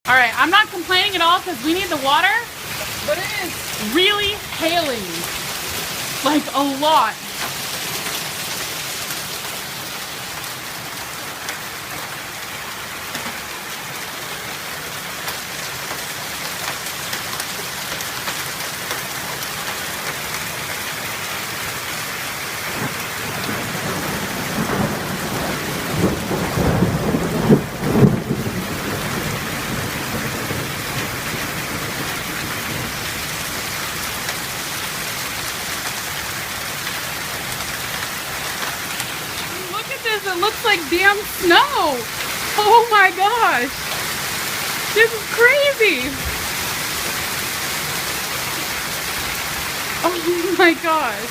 All right, I'm not complaining at all because we need the water, but it is really hailing, like a lot. It looks like damn snow. Oh my gosh. This is crazy. Oh my gosh.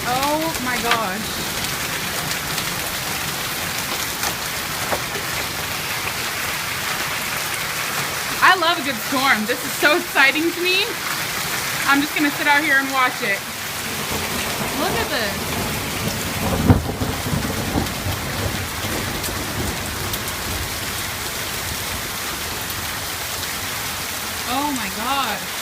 Oh my gosh. I love a good storm. This is so exciting to me. I'm just gonna sit out here and watch it. Look at this. Oh my God.